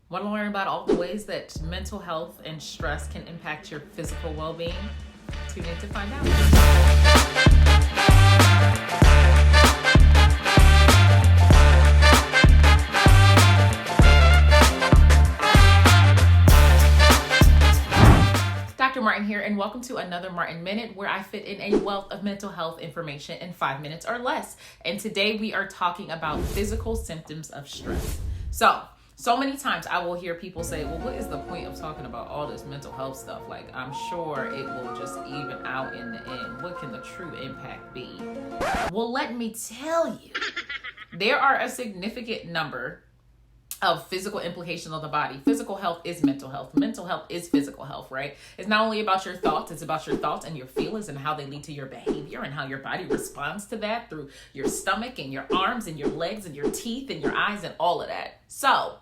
Want to learn about all the ways that mental health and stress can impact your physical well-being? Tune in to find out. Dr. Martin here, and welcome to another Martin Minute, where I fit in a wealth of mental health information in 5 minutes or less. And today we are talking about physical symptoms of stress. So many times I will hear people say, well, what is the point of talking about all this mental health stuff? Like, I'm sure it will just even out in the end. What can the true impact be? Well, let me tell you, there are a significant number of physical implications on the body. Physical health is mental health. Mental health is physical health, right? It's not only about your thoughts, it's about your thoughts and your feelings and how they lead to your behavior and how your body responds to that through your stomach and your arms and your legs and your teeth and your eyes and all of that. So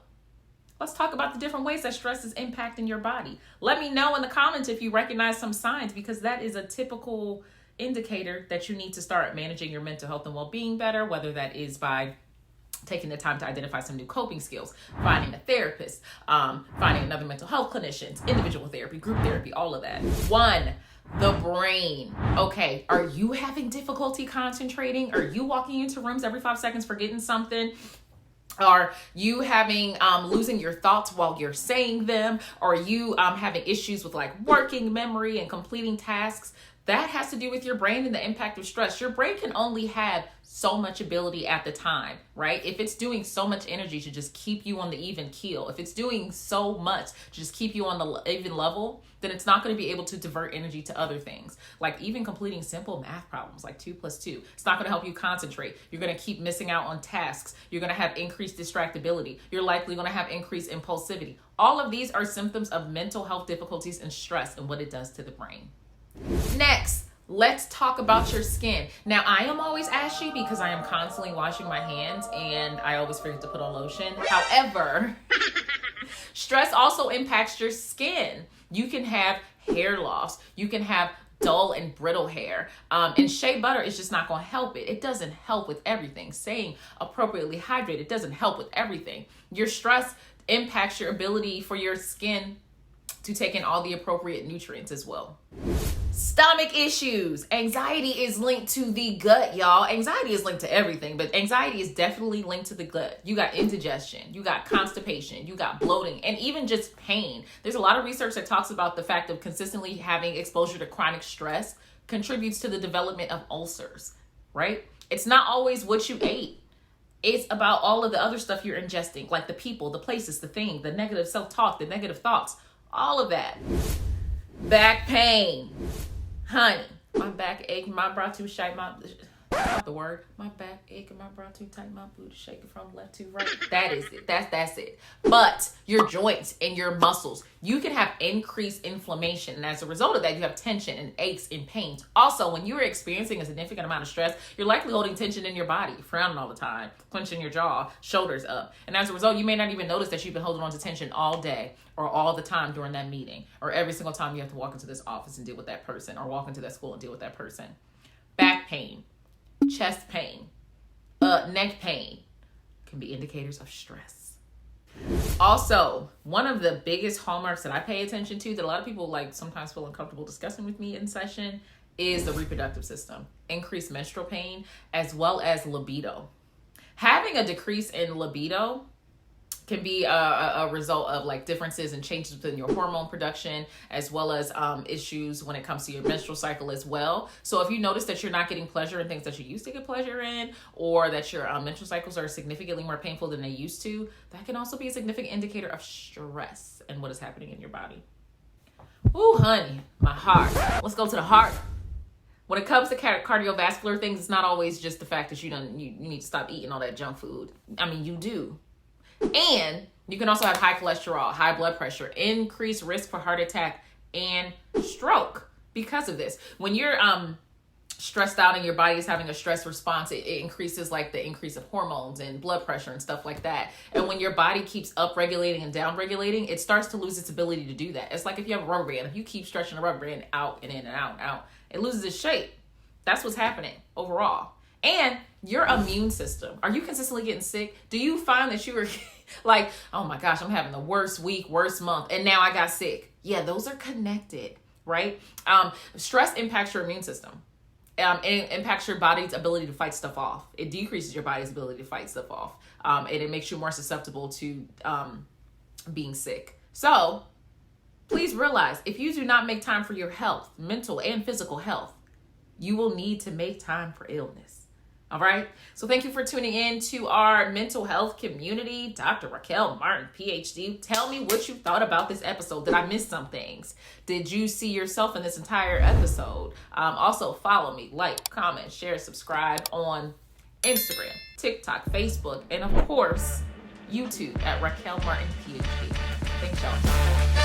let's talk about the different ways that stress is impacting your body. Let me know in the comments if you recognize some signs, because that is a typical indicator that you need to start managing your mental health and well-being better, whether that is by taking the time to identify some new coping skills, finding a therapist, finding another mental health clinician, individual therapy, group therapy, all of that. 1, the brain. Okay, are you having difficulty concentrating? Are you walking into rooms every 5 seconds forgetting something? Are you having losing your thoughts while you're saying them? Are you having issues with like working memory and completing tasks? That has to do with your brain and the impact of stress. Your brain can only have so much ability at the time, right? If it's doing so much energy to just keep you on the even keel, if it's doing so much to just keep you on the even level, then it's not going to be able to divert energy to other things. Like even completing simple math problems like 2 + 2. It's not going to help you concentrate. You're going to keep missing out on tasks. You're going to have increased distractibility. You're likely going to have increased impulsivity. All of these are symptoms of mental health difficulties and stress and what it does to the brain. Next, let's talk about your skin. Now, I am always ashy because I am constantly washing my hands and I always forget to put on lotion. However, stress also impacts your skin. You can have hair loss. You can have dull and brittle hair. And shea butter is just not going to help it. It doesn't help with everything. Staying appropriately hydrated doesn't help with everything. Your stress impacts your ability for your skin to take in all the appropriate nutrients as well. Stomach issues. Anxiety is linked to the gut, y'all. Anxiety is linked to everything, but anxiety is definitely linked to the gut. You got indigestion, you got constipation, you got bloating, and even just pain. There's a lot of research that talks about the fact of consistently having exposure to chronic stress contributes to the development of ulcers, right? It's not always what you ate. It's about all of the other stuff you're ingesting, like the people, the places, the thing, the negative self-talk, the negative thoughts, all of that. Back pain. Honey, my back ache, my bra too shake, not the word. My back ache and my bra too tight, my booty shaking from left to right. That is it. That's it. But your joints and your muscles, you can have increased inflammation. And as a result of that, you have tension and aches and pains. Also, when you're experiencing a significant amount of stress, you're likely holding tension in your body, frowning all the time, clenching your jaw, shoulders up. And as a result, you may not even notice that you've been holding on to tension all day or all the time during that meeting or every single time you have to walk into this office and deal with that person or walk into that school and deal with that person. Back pain, chest pain, neck pain can be indicators of stress. Also, one of the biggest hallmarks that I pay attention to that a lot of people like sometimes feel uncomfortable discussing with me in session is the reproductive system, increased menstrual pain, as well as libido. Having a decrease in libido can be a result of like differences and changes within your hormone production, as well as issues when it comes to your menstrual cycle as well. So if you notice that you're not getting pleasure in things that you used to get pleasure in, or that your menstrual cycles are significantly more painful than they used to, that can also be a significant indicator of stress and what is happening in your body. Ooh, honey, my heart. Let's go to the heart. When it comes to cardiovascular things, it's not always just the fact that you need to stop eating all that junk food. I mean, you do. And you can also have high cholesterol, high blood pressure, increased risk for heart attack and stroke because of this. When you're stressed out and your body is having a stress response, it increases like the increase of hormones and blood pressure and stuff like that. And when your body keeps up-regulating and down-regulating, it starts to lose its ability to do that. It's like if you have a rubber band. If you keep stretching a rubber band out and in and out and out, it loses its shape. That's what's happening overall. And your immune system. Are you consistently getting sick? Do you find that you are Like, oh my gosh, I'm having the worst week, worst month, and now I got sick. Yeah, those are connected, right? Stress impacts your immune system. It impacts your body's ability to fight stuff off. It decreases your body's ability to fight stuff off. And it makes you more susceptible to being sick. So please realize, if you do not make time for your health, mental and physical health, you will need to make time for illness. All right. So thank you for tuning in to our mental health community. Dr. Raquel Martin, PhD. Tell me what you thought about this episode. Did I miss some things? Did you see yourself in this entire episode? Also, follow me, like, comment, share, subscribe on Instagram, TikTok, Facebook, and of course, YouTube at Raquel Martin, PhD. Thanks, y'all.